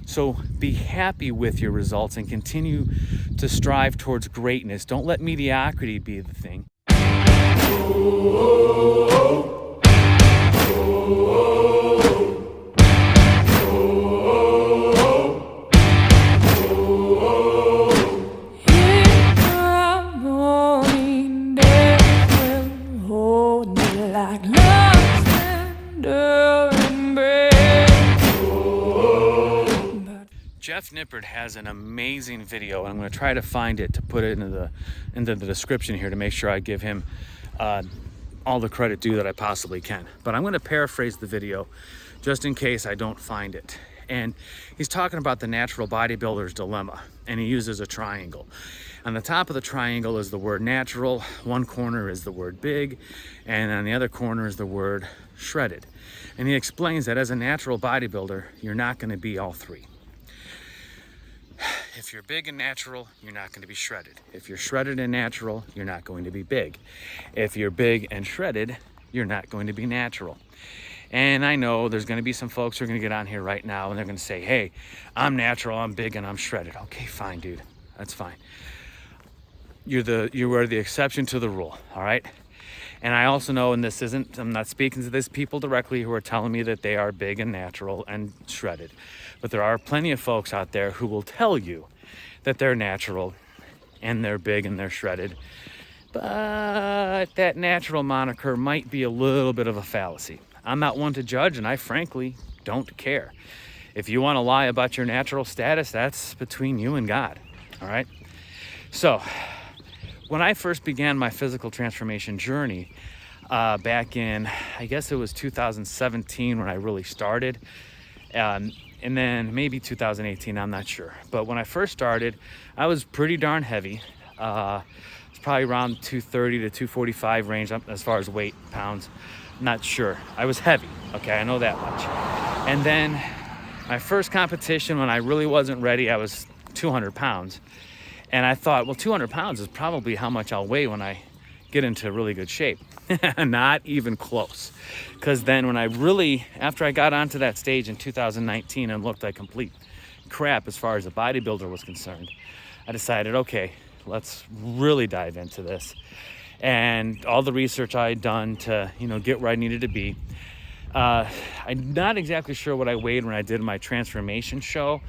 So be happy with your results and continue to strive towards greatness. Don't let mediocrity be the thing. Jeff Nippard has an amazing video, and I'm going to try to find it to put it into the description here to make sure I give him all the credit due that I possibly can. But I'm going to paraphrase the video just in case I don't find it. And he's talking about the natural bodybuilder's dilemma, and he uses a triangle. On the top of the triangle is the word natural, one corner is the word big, and on the other corner is the word shredded. And he explains that as a natural bodybuilder, you're not going to be all three. If you're big and natural, you're not going to be shredded. If you're shredded and natural, you're not going to be big. If you're big and shredded, you're not going to be natural. And I know there's going to be some folks who are going to get on here right now and they're going to say, hey, I'm natural, I'm big, and I'm shredded. Okay, fine, dude. That's fine. You are the exception to the rule, all right? And I also know, and I'm not speaking to these people directly who are telling me that they are big and natural and shredded, but there are plenty of folks out there who will tell you that they're natural and they're big and they're shredded, but that natural moniker might be a little bit of a fallacy. I'm not one to judge, and I frankly don't care. If you want to lie about your natural status, that's between you and God, all right? So, when I first began my physical transformation journey back in, I guess it was 2017 when I really started, and then maybe 2018, I'm not sure. But when I first started, I was pretty darn heavy. It's probably around 230 to 245 range as far as weight, pounds, not sure. I was heavy, okay, I know that much. And then my first competition, when I really wasn't ready, I was 200 pounds. And I thought, well, 200 pounds is probably how much I'll weigh when I get into really good shape. Not even close. Because then after I got onto that stage in 2019 and looked like complete crap as far as a bodybuilder was concerned, I decided, okay, let's really dive into this. And all the research I had done to, get where I needed to be. I'm not exactly sure what I weighed when I did my transformation show.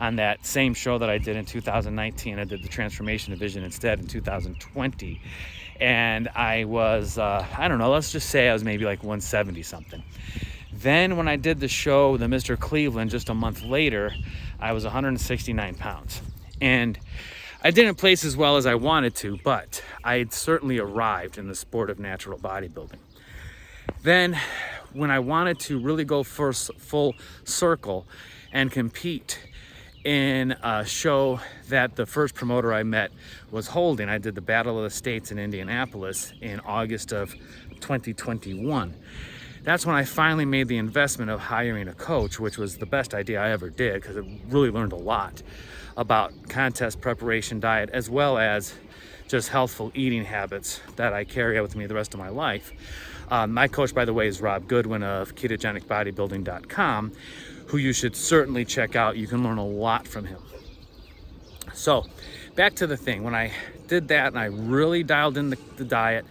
On that same show that I did in 2019, I did the transformation division instead in 2020. And I was, I don't know, let's just say I was maybe like 170 something. Then when I did the show, the Mr. Cleveland, just a month later, I was 169 pounds. And I didn't place as well as I wanted to, but I had certainly arrived in the sport of natural bodybuilding. Then when I wanted to really go full circle and compete in a show that the first promoter I met was holding, I did the Battle of the States in Indianapolis in August of 2021. That's when I finally made the investment of hiring a coach, which was the best idea I ever did because I really learned a lot about contest preparation, diet, as well as just healthful eating habits that I carry out with me the rest of my life. My coach, by the way, is Rob Goodwin of ketogenicbodybuilding.com, who you should certainly check out. You can learn a lot from him. So back to the thing. When I did that and I really dialed in the diet,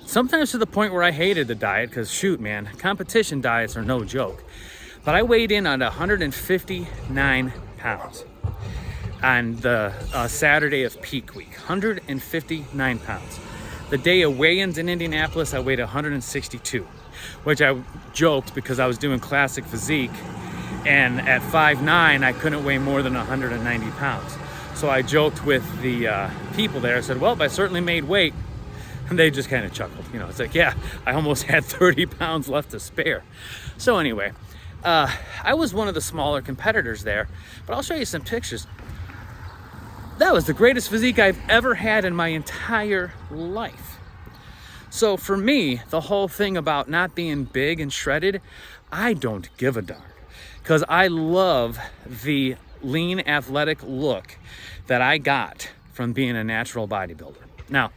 sometimes to the point where I hated the diet because shoot, man, competition diets are no joke. But I weighed in on 159 pounds on the Saturday of peak week, 159 pounds. The day of weigh-ins in Indianapolis, I weighed 162, which I joked because I was doing classic physique, and at 5'9", I couldn't weigh more than 190 pounds. So I joked with the people there. I said, well, I certainly made weight. And they just kind of chuckled. It's like, yeah, I almost had 30 pounds left to spare. So anyway, I was one of the smaller competitors there, but I'll show you some pictures. That was the greatest physique I've ever had in my entire life. So for me, the whole thing about not being big and shredded, I don't give a darn. Because I love the lean athletic look that I got from being a natural bodybuilder. Now,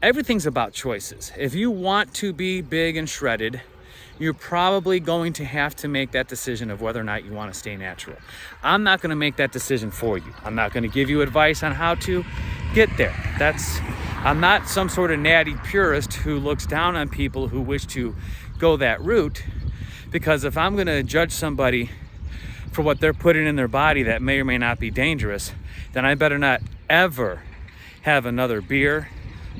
everything's about choices. If you want to be big and shredded, you're probably going to have to make that decision of whether or not you want to stay natural. I'm not going to make that decision for you. I'm not going to give you advice on how to get there. I'm not some sort of natty purist who looks down on people who wish to go that route, because if I'm going to judge somebody for what they're putting in their body that may or may not be dangerous, then I better not ever have another beer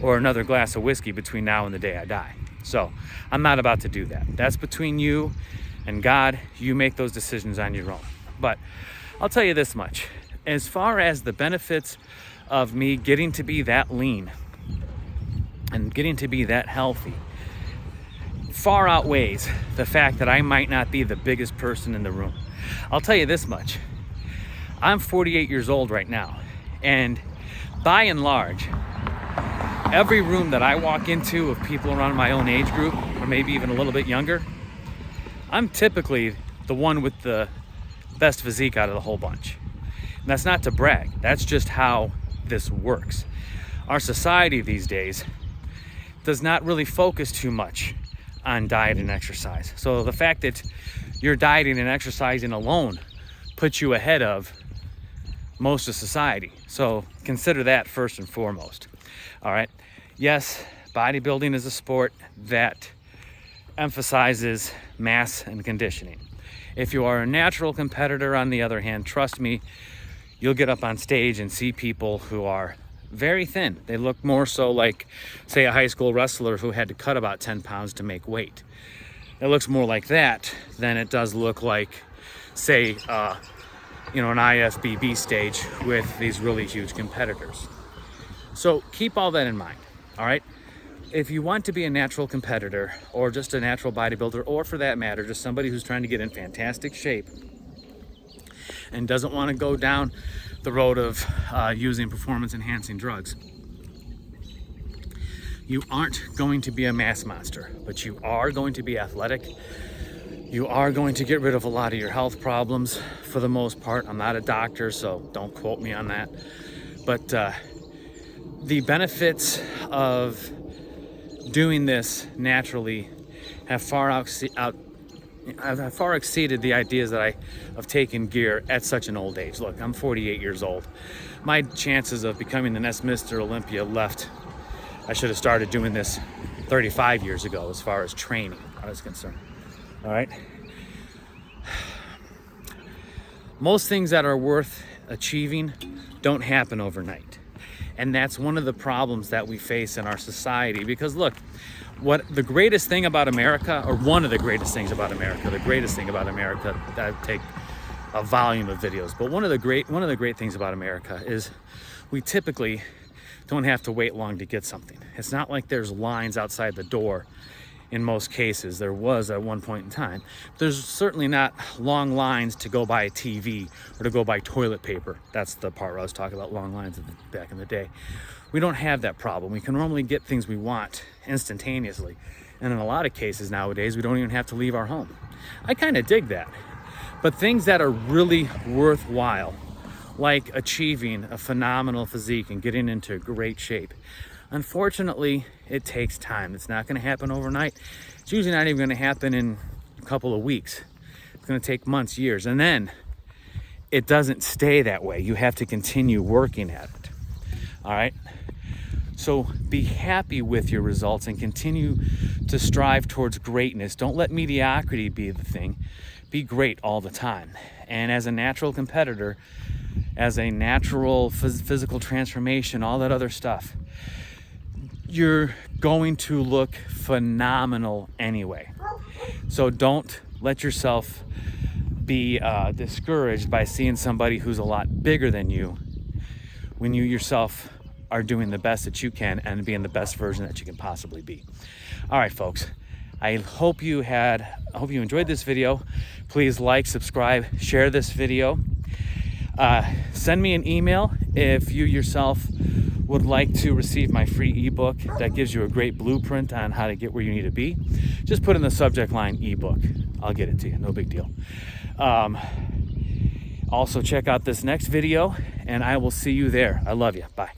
or another glass of whiskey between now and the day I die. So I'm not about to do that. That's between you and God. You make those decisions on your own. But I'll tell you this much. As far as the benefits of me getting to be that lean and getting to be that healthy, far outweighs the fact that I might not be the biggest person in the room. I'll tell you this much. I'm 48 years old right now, and by and large, every room that I walk into of people around my own age group, or maybe even a little bit younger, I'm typically the one with the best physique out of the whole bunch. And that's not to brag. That's just how this works. Our society these days does not really focus too much on diet and exercise. So the fact that you're dieting and exercising alone puts you ahead of most of society. So consider that first and foremost. All right. Yes, bodybuilding is a sport that emphasizes mass and conditioning. If you are a natural competitor, on the other hand, trust me, you'll get up on stage and see people who are very thin. They look more so like, say, a high school wrestler who had to cut about 10 pounds to make weight. It looks more like that than it does look like, say, an IFBB stage with these really huge competitors. So keep all that in mind, all right? If you want to be a natural competitor or just a natural bodybuilder, or for that matter, just somebody who's trying to get in fantastic shape and doesn't want to go down the road of using performance-enhancing drugs, you aren't going to be a mass monster, but you are going to be athletic. You are going to get rid of a lot of your health problems for the most part. I'm not a doctor, so don't quote me on that. But the benefits of doing this naturally have far exceeded the ideas that of taking gear at such an old age. Look, I'm 48 years old. My chances of becoming the next Mr. Olympia left. I should have started doing this 35 years ago as far as training I was concerned. All right. Most things that are worth achieving don't happen overnight. And that's one of the problems that we face in our society, because look, what the greatest thing about America, or one of the greatest things about America, I take a volume of videos, but one of the great things about America is we typically don't have to wait long to get something. It's not like there's lines outside the door in most cases. There was at one point in time. There's certainly not long lines to go buy a TV or to go buy toilet paper. That's the part where I was talking about long lines back in the day. We don't have that problem. We can normally get things we want instantaneously. And in a lot of cases nowadays, we don't even have to leave our home. I kind of dig that. But things that are really worthwhile, like achieving a phenomenal physique and getting into great shape, unfortunately, it takes time. It's not going to happen overnight. It's usually not even going to happen in a couple of weeks. It's going to take months, years, and then it doesn't stay that way. You have to continue working at it. All right? So be happy with your results and continue to strive towards greatness. Don't let mediocrity be the thing. Be great all the time. And as a natural competitor, as a natural physical transformation, all that other stuff, you're going to look phenomenal anyway. So don't let yourself be discouraged by seeing somebody who's a lot bigger than you when you yourself are doing the best that you can and being the best version that you can possibly be. All right, folks. I hope you enjoyed this video. Please like, subscribe, share this video. Send me an email if you yourself would like to receive my free ebook that gives you a great blueprint on how to get where you need to be. Just put in the subject line ebook. I'll get it to you, no big deal. Also check out this next video and I will see you there. I love you. Bye.